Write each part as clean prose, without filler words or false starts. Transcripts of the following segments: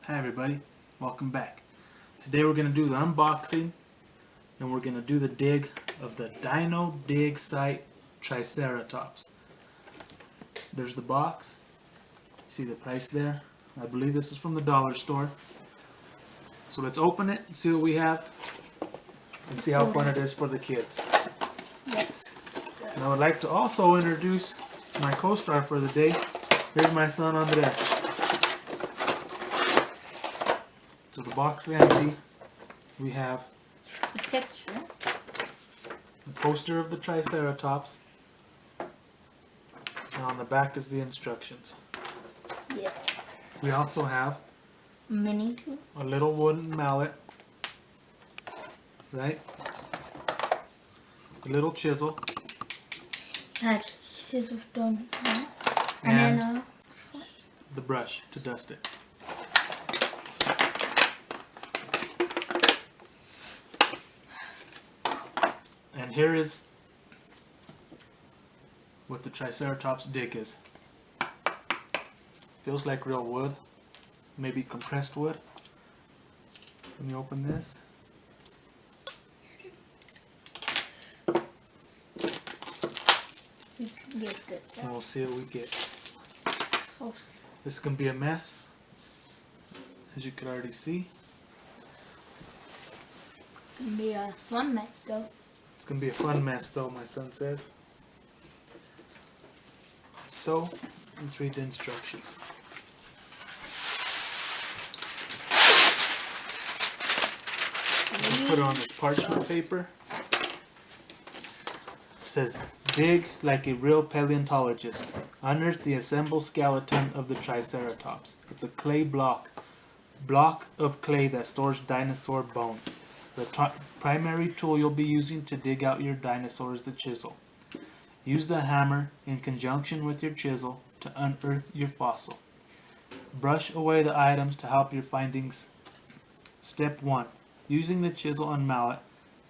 Hi everybody, welcome back. Today we're going to do the unboxing and we're going to do the dig of the Dino Dig site Triceratops. There's the box. See the price there? I believe this is from the dollar store. So let's open it and see what we have and see how fun it is for the kids. Yes. And I would like to also introduce my co-star for the day. Here's my son Andres. So the box is empty. We have A picture. a poster of the Triceratops. And on the back is the instructions. Yeah. We also have Mini tool. a little wooden mallet. Right? A little chisel. That chisel done. And And then the brush to dust it. And here is what the Triceratops dig is. Feels like real wood, maybe compressed wood. Let me open this. we can get it. And we'll see what we get. So This can be a mess, as you can already see. it can be a fun night though. It's going to be a fun mess though, my son says. So, let's read the instructions. Put it on this parchment paper. It says, dig like a real paleontologist. Unearth the assembled skeleton of the Triceratops. It's a clay block of clay that stores dinosaur bones. The primary tool you'll be using to dig out your dinosaur is the chisel. Use the hammer in conjunction with your chisel to unearth your fossil. Brush away the items to help your findings. Step 1. Using the chisel and mallet,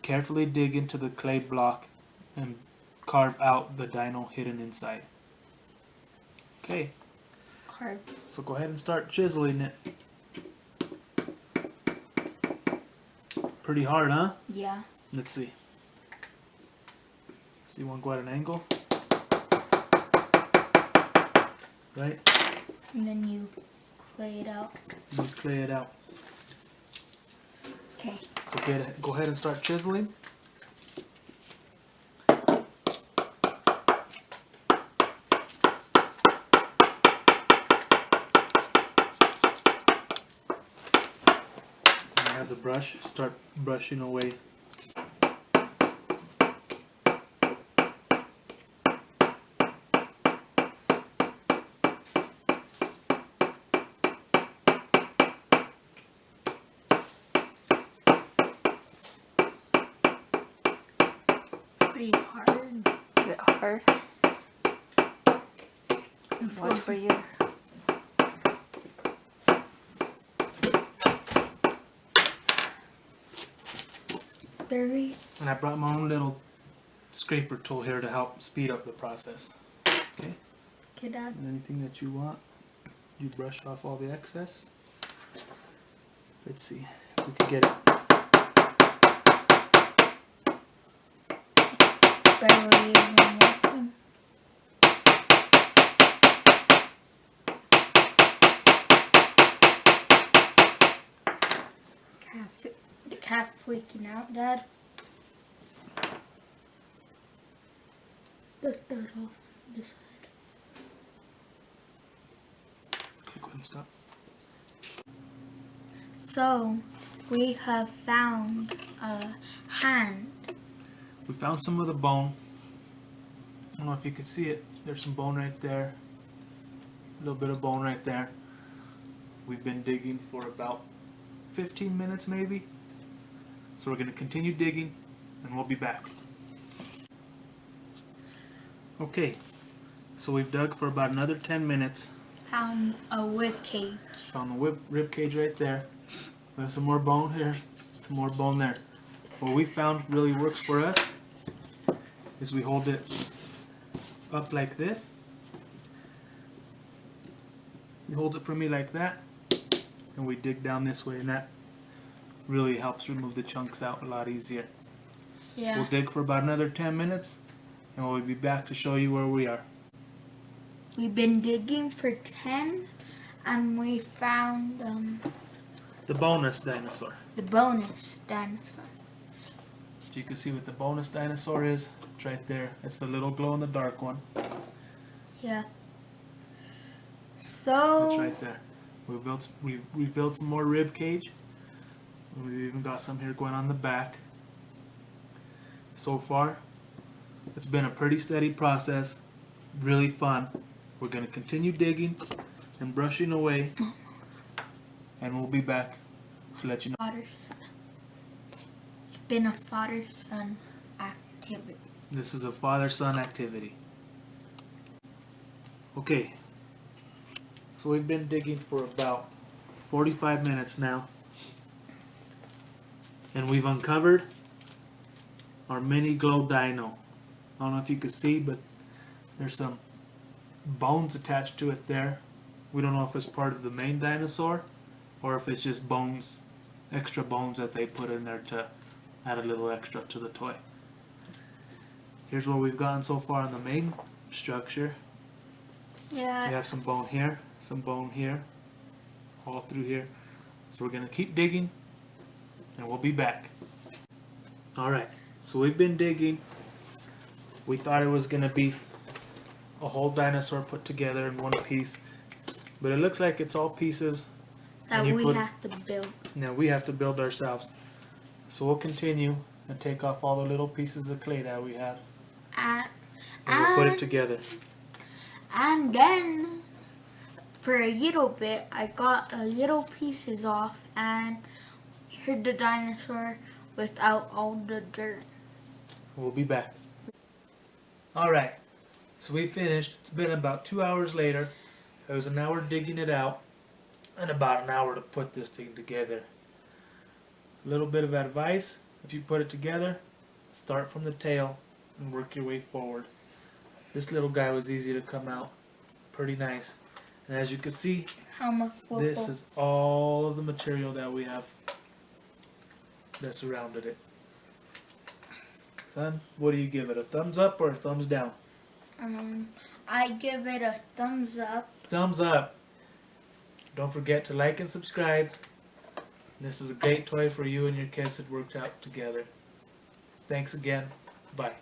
carefully dig into the clay block and carve out the dino hidden inside. Okay, Card. so go ahead and start chiseling it. Pretty hard, huh? Yeah. Let's see. So you want to go at an angle? Right? And then you clay it out. You clay it out. Okay. So go ahead and start chiseling. And I have the brush. Start brushing away. Pretty hard. Is it hard? And What's for you? Very. And I brought my own little scraper tool here to help speed up the process. Okay? Okay, Dad. And anything that you want, you brush off all the excess. Let's see if we can get it. Barely even working. The cat freaking out, Dad. Look that off this side. Okay, go ahead and stop. So, we have found a hand. We found some of the bone. I don't know if you can see it. There's some bone right there. A little bit of bone right there. We've been digging for about 15 minutes maybe. So we're going to continue digging and we'll be back. Okay, so we've dug for about another 10 minutes. Found a rib cage. Found the rib cage right there. We have some more bone here, some more bone there. What we found really works for us is we hold it up like this. You hold it for me like that, and we dig down this way, and that really helps remove the chunks out a lot easier. Yeah. We'll dig for about another 10 minutes, and we'll be back to show you where we are. We've been digging for 10, and we found The bonus dinosaur. the bonus dinosaur. As you can see what the bonus dinosaur is, it's right there. It's the little glow-in-the-dark one. Yeah. So It's right there. We built some more rib cage. We've even got some here going on the back. So far, it's been a pretty steady process. Really fun. We're going to continue digging and brushing away, and we'll be back to let you know. It's been a father-son activity. This is a father-son activity. Okay, so we've been digging for about 45 minutes now, and we've uncovered our mini glow dino. I don't know if you can see, but there's some bones attached to it there. We don't know if it's part of the main dinosaur or if it's just bones, extra bones that they put in there to add a little extra to the toy. Here's what we've gotten so far on the main structure. Yeah. We have some bone here, all through here. So we're going to keep digging, and we'll be back. Alright, so we've been digging. We thought it was going to be a whole dinosaur put together in one piece, but it looks like it's all pieces That and we have to build. now we have to build ourselves. So we'll continue and take off all the little pieces of clay that we have, and we'll put it together. And then, for a little bit, I got a little pieces off and here's the dinosaur without all the dirt. We'll be back. Alright, so we finished. It's been about 2 hours later. It was an hour digging it out and about an hour to put this thing together. A little bit of advice: if you put it together, start from the tail and work your way forward. This little guy was easy to come out. Pretty nice. And as you can see, How much this is all of the material that we have that surrounded it. Son, what do you give it? A thumbs up or a thumbs down? I give it a thumbs up. Thumbs up. Don't forget to like and subscribe. This is a great toy for you and your kids that worked out together. Thanks again. Bye.